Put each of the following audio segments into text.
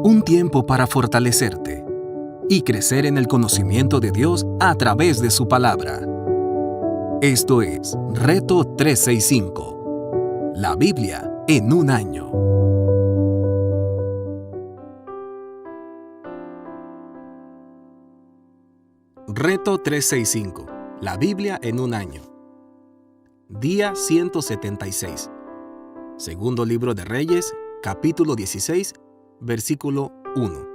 Un tiempo para fortalecerte y crecer en el conocimiento de Dios a través de su palabra. Esto es Reto 365. La Biblia en un año. Reto 365. La Biblia en un año. Día 176. Segundo libro de Reyes, capítulo 16, versículo 1.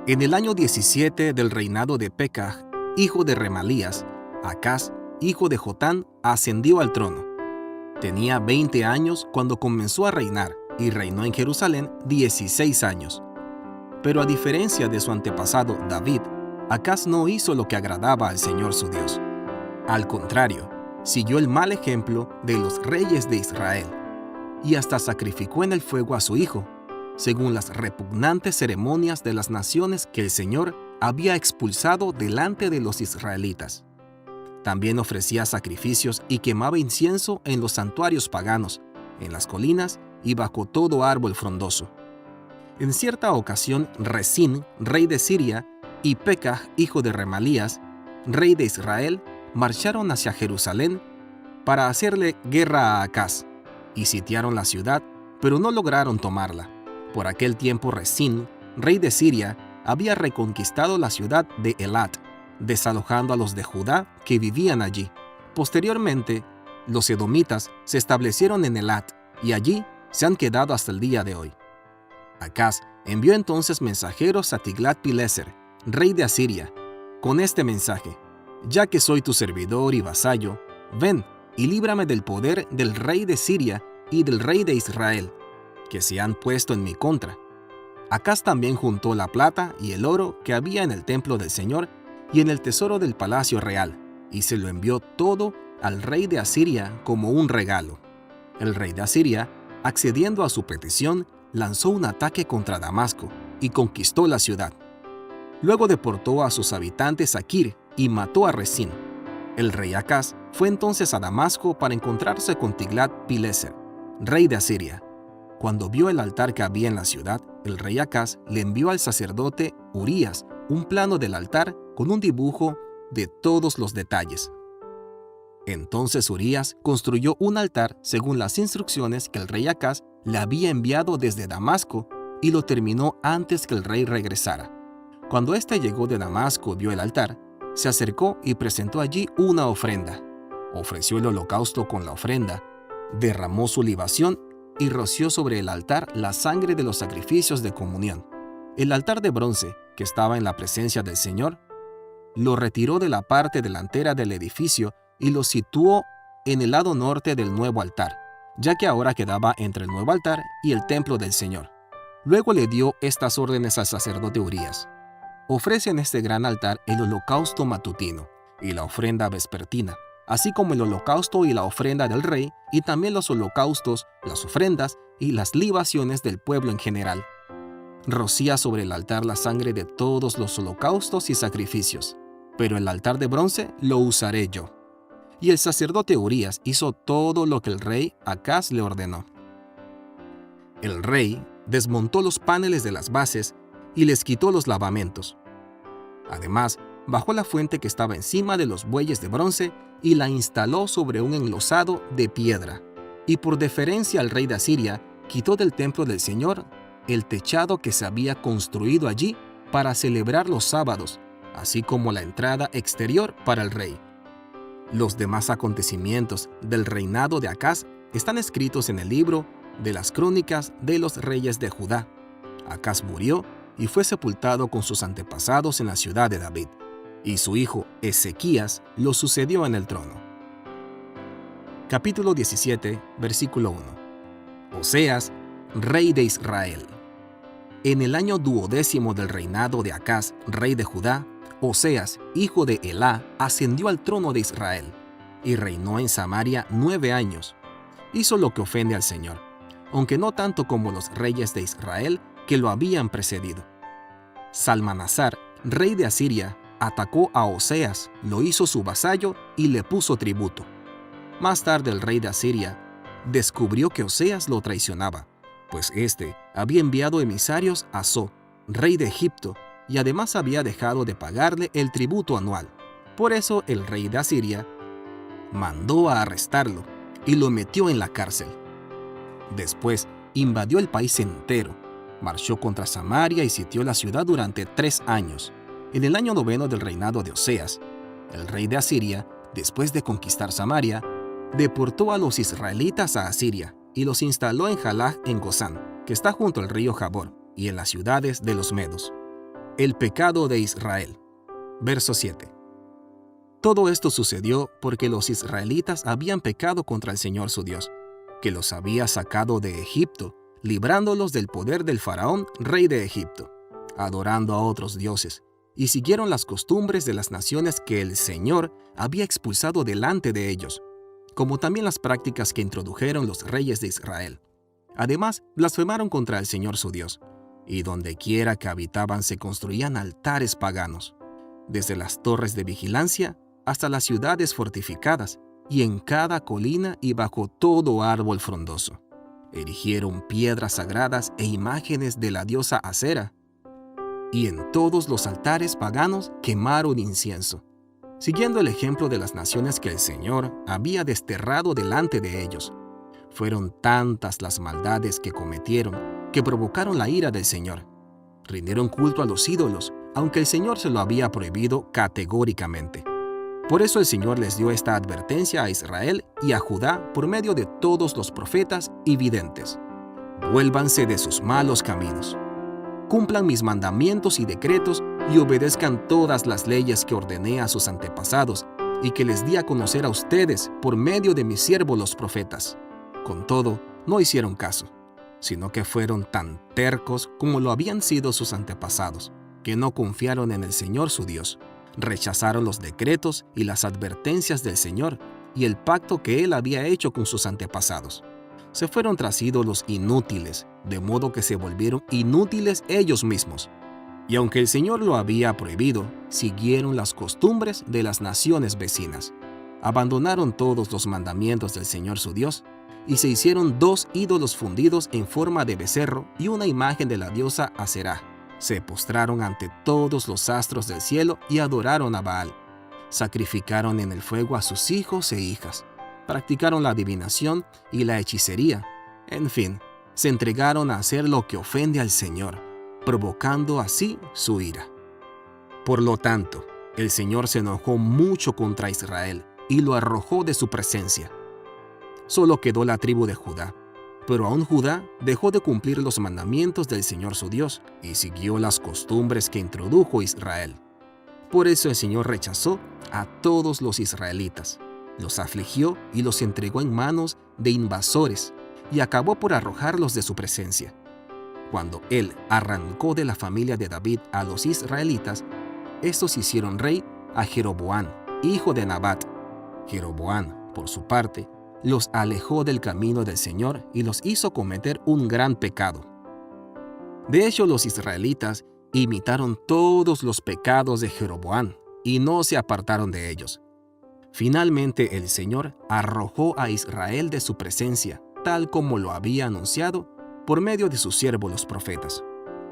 En el año 17 del reinado de Pekah, hijo de Remalías, Acaz, hijo de Jotán, ascendió al trono. Tenía 20 años cuando comenzó a reinar y reinó en Jerusalén 16 años. Pero a diferencia de su antepasado David, Acaz no hizo lo que agradaba al Señor su Dios. Al contrario, siguió el mal ejemplo de los reyes de Israel y hasta sacrificó en el fuego a su hijo, según las repugnantes ceremonias de las naciones que el Señor había expulsado delante de los israelitas. También ofrecía sacrificios y quemaba incienso en los santuarios paganos, en las colinas y bajo todo árbol frondoso. En cierta ocasión, Resín, rey de Siria, y Pekah, hijo de Remalías, rey de Israel, marcharon hacia Jerusalén para hacerle guerra a Acaz, y sitiaron la ciudad, pero no lograron tomarla. Por aquel tiempo Resín, rey de Siria, había reconquistado la ciudad de Elat, desalojando a los de Judá que vivían allí. Posteriormente, los edomitas se establecieron en Elat, y allí se han quedado hasta el día de hoy. Acaz envió entonces mensajeros a Tiglat-Pileser, rey de Asiria, con este mensaje: «Ya que soy tu servidor y vasallo, ven y líbrame del poder del rey de Siria y del rey de Israel, que se han puesto en mi contra». Acaz también juntó la plata y el oro que había en el templo del Señor y en el tesoro del palacio real, y se lo envió todo al rey de Asiria como un regalo. El rey de Asiria, accediendo a su petición, lanzó un ataque contra Damasco y conquistó la ciudad. Luego deportó a sus habitantes a Kir y mató a Resín. El rey Acaz fue entonces a Damasco para encontrarse con Tiglat-Pileser, rey de Asiria. Cuando vio el altar que había en la ciudad, el rey Acaz le envió al sacerdote Urías un plano del altar con un dibujo de todos los detalles. Entonces Urías construyó un altar según las instrucciones que el rey Acaz le había enviado desde Damasco y lo terminó antes que el rey regresara. Cuando éste llegó de Damasco y vio el altar, se acercó y presentó allí una ofrenda. Ofreció el holocausto con la ofrenda, derramó su libación y roció sobre el altar la sangre de los sacrificios de comunión. El altar de bronce, que estaba en la presencia del Señor, lo retiró de la parte delantera del edificio y lo situó en el lado norte del nuevo altar, ya que ahora quedaba entre el nuevo altar y el templo del Señor. Luego le dio estas órdenes al sacerdote Urías: «Ofrece en este gran altar el holocausto matutino y la ofrenda vespertina, así como el holocausto y la ofrenda del rey, y también los holocaustos, las ofrendas y las libaciones del pueblo en general. Rocía sobre el altar la sangre de todos los holocaustos y sacrificios, pero el altar de bronce lo usaré yo». Y el sacerdote Urías hizo todo lo que el rey Acaz le ordenó. El rey desmontó los paneles de las bases y les quitó los lavamentos. Además, bajó la fuente que estaba encima de los bueyes de bronce y la instaló sobre un enlosado de piedra. Y por deferencia al rey de Asiria, quitó del templo del Señor el techado que se había construido allí para celebrar los sábados, así como la entrada exterior para el rey. Los demás acontecimientos del reinado de Acaz están escritos en el libro de las crónicas de los reyes de Judá. Acaz murió y fue sepultado con sus antepasados en la ciudad de David, y su hijo Ezequías lo sucedió en el trono. Capítulo 17, versículo 1. Oseas, rey de Israel. En el año 12º del reinado de Acaz, rey de Judá, Oseas, hijo de Elá, ascendió al trono de Israel, y reinó en Samaria 9 años. Hizo lo que ofende al Señor, aunque no tanto como los reyes de Israel que lo habían precedido. Salmanasar, rey de Asiria, atacó a Oseas, lo hizo su vasallo y le puso tributo. Más tarde el rey de Asiria descubrió que Oseas lo traicionaba, pues éste había enviado emisarios a So, rey de Egipto, y además había dejado de pagarle el tributo anual. Por eso el rey de Asiria mandó a arrestarlo y lo metió en la cárcel. Después invadió el país entero, marchó contra Samaria y sitió la ciudad durante 3 años. En el año 9 del reinado de Oseas, el rey de Asiria, después de conquistar Samaria, deportó a los israelitas a Asiria y los instaló en Jalaj en Gozán, que está junto al río Jabor, y en las ciudades de los medos. El pecado de Israel. Verso 7. Todo esto sucedió porque los israelitas habían pecado contra el Señor su Dios, que los había sacado de Egipto, librándolos del poder del faraón, rey de Egipto, adorando a otros dioses, y siguieron las costumbres de las naciones que el Señor había expulsado delante de ellos, como también las prácticas que introdujeron los reyes de Israel. Además, blasfemaron contra el Señor su Dios, y dondequiera que habitaban se construían altares paganos, desde las torres de vigilancia hasta las ciudades fortificadas, y en cada colina y bajo todo árbol frondoso. Erigieron piedras sagradas e imágenes de la diosa Acera, y en todos los altares paganos quemaron incienso, siguiendo el ejemplo de las naciones que el Señor había desterrado delante de ellos. Fueron tantas las maldades que cometieron que provocaron la ira del Señor. Rindieron culto a los ídolos, aunque el Señor se lo había prohibido categóricamente. Por eso el Señor les dio esta advertencia a Israel y a Judá por medio de todos los profetas y videntes. Vuélvanse de sus malos caminos. Cumplan mis mandamientos y decretos y obedezcan todas las leyes que ordené a sus antepasados y que les di a conocer a ustedes por medio de mis siervos los profetas. Con todo, no hicieron caso, sino que fueron tan tercos como lo habían sido sus antepasados, que no confiaron en el Señor su Dios. Rechazaron los decretos y las advertencias del Señor y el pacto que Él había hecho con sus antepasados. Se fueron tras ídolos inútiles, de modo que se volvieron inútiles ellos mismos. Y aunque el Señor lo había prohibido, siguieron las costumbres de las naciones vecinas. Abandonaron todos los mandamientos del Señor su Dios y se hicieron 2 ídolos fundidos en forma de becerro y una imagen de la diosa Aserá. Se postraron ante todos los astros del cielo y adoraron a Baal. Sacrificaron en el fuego a sus hijos e hijas. Practicaron la adivinación y la hechicería. En fin, se entregaron a hacer lo que ofende al Señor, provocando así su ira. Por lo tanto, el Señor se enojó mucho contra Israel y lo arrojó de su presencia. Solo quedó la tribu de Judá, pero aún Judá dejó de cumplir los mandamientos del Señor su Dios y siguió las costumbres que introdujo Israel. Por eso el Señor rechazó a todos los israelitas, los afligió y los entregó en manos de invasores y acabó por arrojarlos de su presencia. Cuando Él arrancó de la familia de David a los israelitas, estos hicieron rey a Jeroboam, hijo de Nabat. Jeroboam, por su parte, los alejó del camino del Señor y los hizo cometer un gran pecado. De hecho, los israelitas imitaron todos los pecados de Jeroboam y no se apartaron de ellos. Finalmente, el Señor arrojó a Israel de su presencia, tal como lo había anunciado por medio de sus siervos los profetas.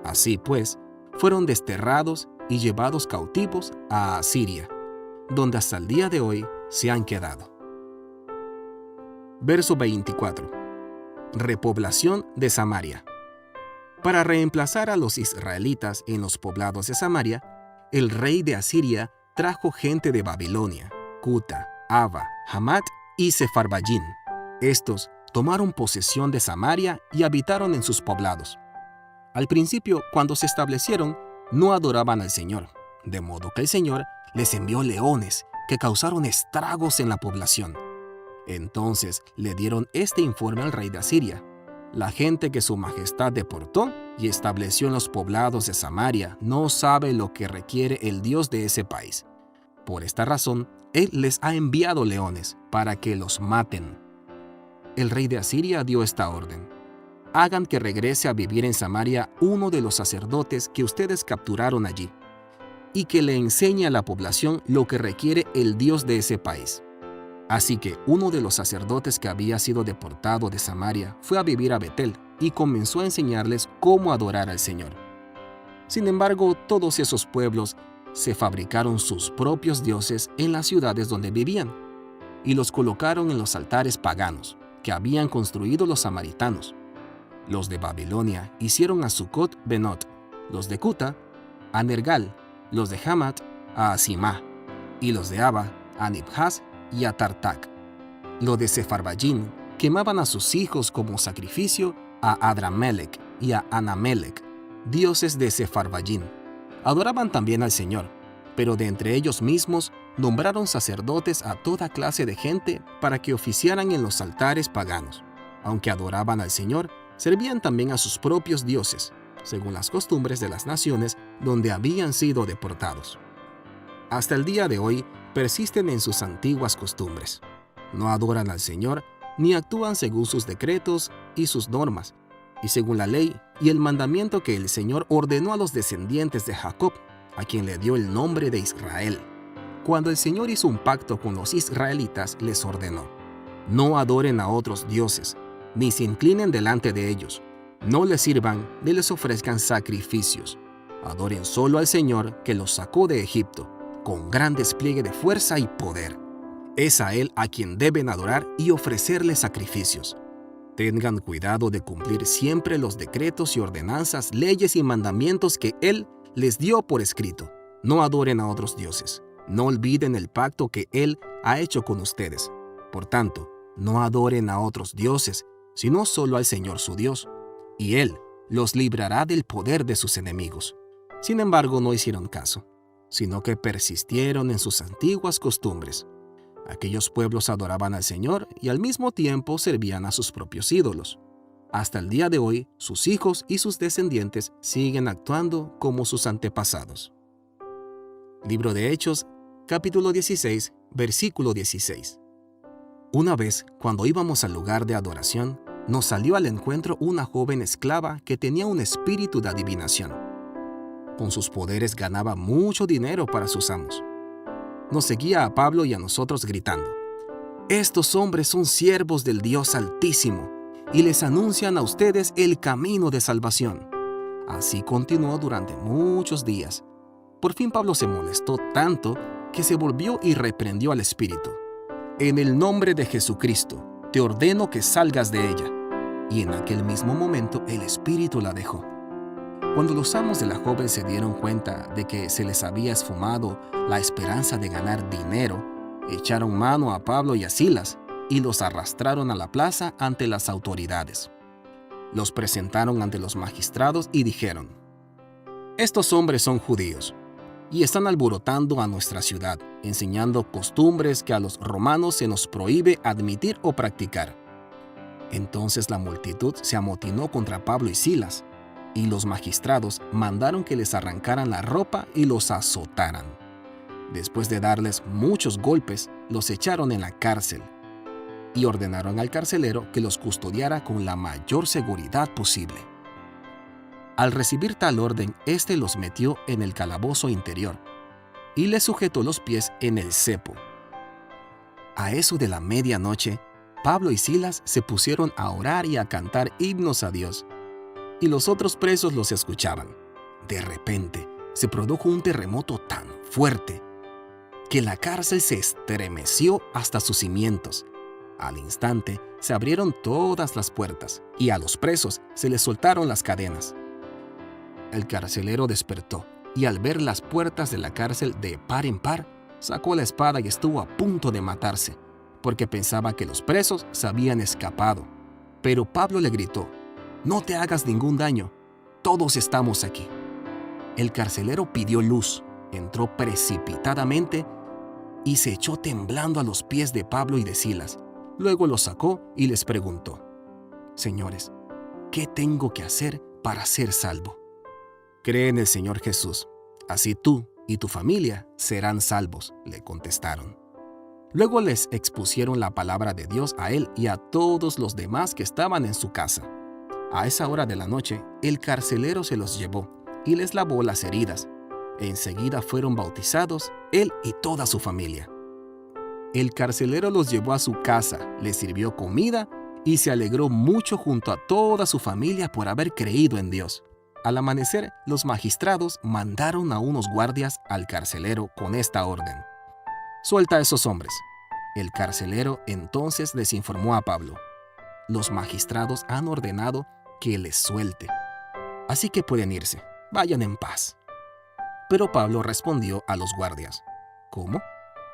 Así pues, fueron desterrados y llevados cautivos a Asiria, donde hasta el día de hoy se han quedado. Verso 24. Repoblación de Samaria. Para reemplazar a los israelitas en los poblados de Samaria, el rey de Asiria trajo gente de Babilonia, Cuta, Ava, Hamat y Sefarvayim. Estos tomaron posesión de Samaria y habitaron en sus poblados. Al principio, cuando se establecieron, no adoraban al Señor, de modo que el Señor les envió leones que causaron estragos en la población. Entonces le dieron este informe al rey de Asiria: la gente que su majestad deportó y estableció en los poblados de Samaria no sabe lo que requiere el Dios de ese país. Por esta razón, Él les ha enviado leones para que los maten. El rey de Asiria dio esta orden: hagan que regrese a vivir en Samaria uno de los sacerdotes que ustedes capturaron allí, y que le enseñe a la población lo que requiere el Dios de ese país. Así que uno de los sacerdotes que había sido deportado de Samaria fue a vivir a Betel y comenzó a enseñarles cómo adorar al Señor. Sin embargo, todos esos pueblos se fabricaron sus propios dioses en las ciudades donde vivían y los colocaron en los altares paganos que habían construido los samaritanos. Los de Babilonia hicieron a Sucot Benot, los de Cuta a Nergal, los de Hamat a Asimá, y los de Abba a Nibhaz y a Tartac. Los de Sepharvaim quemaban a sus hijos como sacrificio a Adramelech y a Anamelech, dioses de Sepharvaim. Adoraban también al Señor, pero de entre ellos mismos nombraron sacerdotes a toda clase de gente para que oficiaran en los altares paganos. Aunque adoraban al Señor, servían también a sus propios dioses, según las costumbres de las naciones donde habían sido deportados. Hasta el día de hoy persisten en sus antiguas costumbres. No adoran al Señor ni actúan según sus decretos y sus normas, y según la ley y el mandamiento que el Señor ordenó a los descendientes de Jacob, a quien le dio el nombre de Israel. Cuando el Señor hizo un pacto con los israelitas, les ordenó: no adoren a otros dioses, ni se inclinen delante de ellos, no les sirvan ni les ofrezcan sacrificios. Adoren solo al Señor que los sacó de Egipto, con gran despliegue de fuerza y poder. Es a Él a quien deben adorar y ofrecerle sacrificios. Tengan cuidado de cumplir siempre los decretos y ordenanzas, leyes y mandamientos que Él les dio por escrito. No adoren a otros dioses. No olviden el pacto que Él ha hecho con ustedes. Por tanto, no adoren a otros dioses, sino solo al Señor su Dios, y Él los librará del poder de sus enemigos. Sin embargo, no hicieron caso, sino que persistieron en sus antiguas costumbres. Aquellos pueblos adoraban al Señor y al mismo tiempo servían a sus propios ídolos. Hasta el día de hoy, sus hijos y sus descendientes siguen actuando como sus antepasados. Libro de Hechos, capítulo 16, versículo 16. Una vez, cuando íbamos al lugar de adoración, nos salió al encuentro una joven esclava que tenía un espíritu de adivinación. Con sus poderes ganaba mucho dinero para sus amos. Nos seguía a Pablo y a nosotros gritando: estos hombres son siervos del Dios Altísimo y les anuncian a ustedes el camino de salvación. Así continuó durante muchos días. Por fin Pablo se molestó tanto que se volvió y reprendió al espíritu. En el nombre de Jesucristo, te ordeno que salgas de ella. Y en aquel mismo momento el espíritu la dejó. Cuando los amos de la joven se dieron cuenta de que se les había esfumado la esperanza de ganar dinero, echaron mano a Pablo y a Silas y los arrastraron a la plaza ante las autoridades. Los presentaron ante los magistrados y dijeron: estos hombres son judíos y están alborotando a nuestra ciudad, enseñando costumbres que a los romanos se nos prohíbe admitir o practicar. Entonces la multitud se amotinó contra Pablo y Silas, y los magistrados mandaron que les arrancaran la ropa y los azotaran. Después de darles muchos golpes, los echaron en la cárcel y ordenaron al carcelero que los custodiara con la mayor seguridad posible. Al recibir tal orden, éste los metió en el calabozo interior y les sujetó los pies en el cepo. A eso de la medianoche, Pablo y Silas se pusieron a orar y a cantar himnos a Dios, y los otros presos los escuchaban. De repente, se produjo un terremoto tan fuerte que la cárcel se estremeció hasta sus cimientos. Al instante, se abrieron todas las puertas y a los presos se les soltaron las cadenas. El carcelero despertó y al ver las puertas de la cárcel de par en par, sacó la espada y estuvo a punto de matarse, porque pensaba que los presos se habían escapado. Pero Pablo le gritó: no te hagas ningún daño, todos estamos aquí. El carcelero pidió luz, entró precipitadamente y se echó temblando a los pies de Pablo y de Silas. Luego los sacó y les preguntó: señores, ¿qué tengo que hacer para ser salvo? Cree en el Señor Jesús, así tú y tu familia serán salvos, le contestaron. Luego les expusieron la palabra de Dios a él y a todos los demás que estaban en su casa. A esa hora de la noche, el carcelero se los llevó y les lavó las heridas. Enseguida fueron bautizados él y toda su familia. El carcelero los llevó a su casa, les sirvió comida y se alegró mucho junto a toda su familia por haber creído en Dios. Al amanecer, los magistrados mandaron a unos guardias al carcelero con esta orden: «Suelta a esos hombres». El carcelero entonces les informó a Pablo: «Los magistrados han ordenado que les suelte, así que pueden irse. Vayan en paz». Pero Pablo respondió a los guardias: «¿Cómo?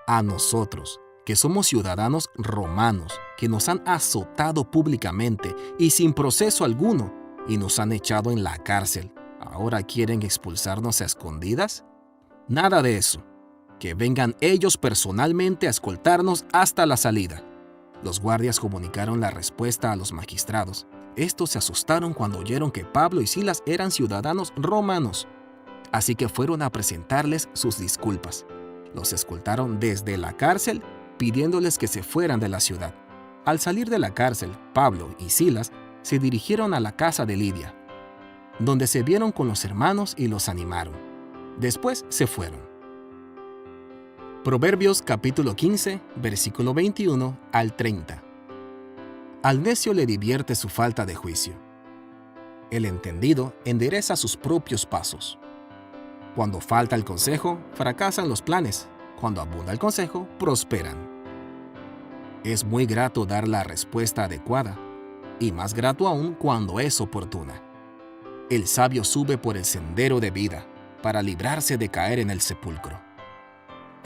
A nosotros, que somos ciudadanos romanos, que nos han azotado públicamente y sin proceso alguno, y nos han echado en la cárcel, ¿ahora quieren expulsarnos a escondidas? Nada de eso. Que vengan ellos personalmente a escoltarnos hasta la salida». Los guardias comunicaron la respuesta a los magistrados. Estos se asustaron cuando oyeron que Pablo y Silas eran ciudadanos romanos. Así que fueron a presentarles sus disculpas. Los escoltaron desde la cárcel, pidiéndoles que se fueran de la ciudad. Al salir de la cárcel, Pablo y Silas se dirigieron a la casa de Lidia, donde se vieron con los hermanos y los animaron. Después se fueron. Proverbios capítulo 15, versículo 21 al 30. Al necio le divierte su falta de juicio. El entendido endereza sus propios pasos. Cuando falta el consejo, fracasan los planes. Cuando abunda el consejo, prosperan. Es muy grato dar la respuesta adecuada, y más grato aún cuando es oportuna. El sabio sube por el sendero de vida para librarse de caer en el sepulcro.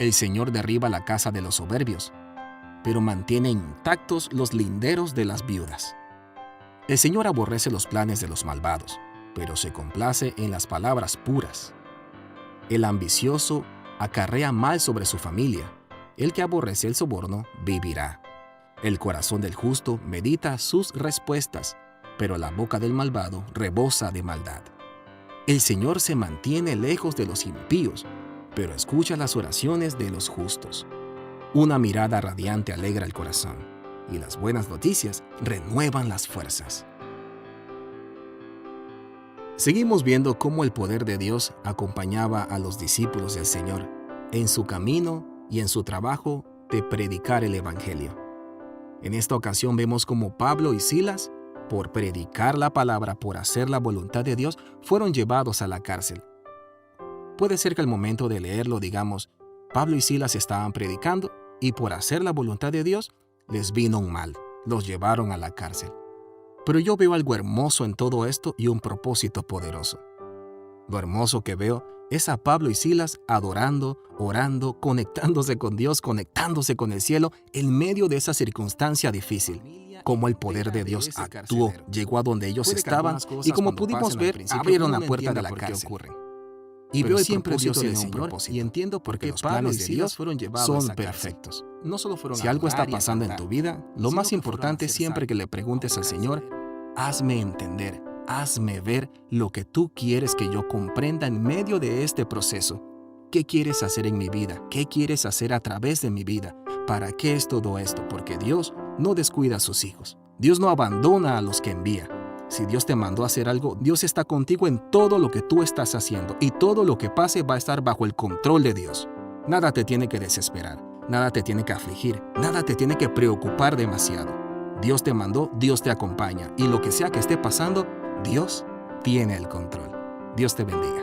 El Señor derriba la casa de los soberbios, pero mantiene intactos los linderos de las viudas. El Señor aborrece los planes de los malvados, pero se complace en las palabras puras. El ambicioso acarrea mal sobre su familia. El que aborrece el soborno vivirá. El corazón del justo medita sus respuestas, pero la boca del malvado rebosa de maldad. El Señor se mantiene lejos de los impíos, pero escucha las oraciones de los justos. Una mirada radiante alegra el corazón, y las buenas noticias renuevan las fuerzas. Seguimos viendo cómo el poder de Dios acompañaba a los discípulos del Señor en su camino y en su trabajo de predicar el Evangelio. En esta ocasión vemos cómo Pablo y Silas, por predicar la palabra, por hacer la voluntad de Dios, fueron llevados a la cárcel. Puede ser que al momento de leerlo digamos, Pablo y Silas estaban predicando y por hacer la voluntad de Dios les vino un mal, los llevaron a la cárcel. Pero yo veo algo hermoso en todo esto y un propósito poderoso. Lo hermoso que veo es a Pablo y Silas adorando, orando, conectándose con Dios, conectándose con el cielo en medio de esa circunstancia difícil. Cómo el poder de Dios actuó, llegó a donde ellos estaban y como pudimos ver, abrieron la puerta de la cárcel. Y veo siempre Dios en el Señor y entiendo por qué los planes de Dios son perfectos. Si algo está pasando en tu vida, lo más importante es siempre que le preguntes al Señor: hazme entender, hazme ver lo que tú quieres que yo comprenda en medio de este proceso. ¿Qué quieres hacer en mi vida? ¿Qué quieres hacer a través de mi vida? ¿Para qué es todo esto? Porque Dios no descuida a sus hijos. Dios no abandona a los que envía. Si Dios te mandó a hacer algo, Dios está contigo en todo lo que tú estás haciendo y todo lo que pase va a estar bajo el control de Dios. Nada te tiene que desesperar, nada te tiene que afligir, nada te tiene que preocupar demasiado. Dios te mandó, Dios te acompaña y lo que sea que esté pasando, Dios tiene el control. Dios te bendiga.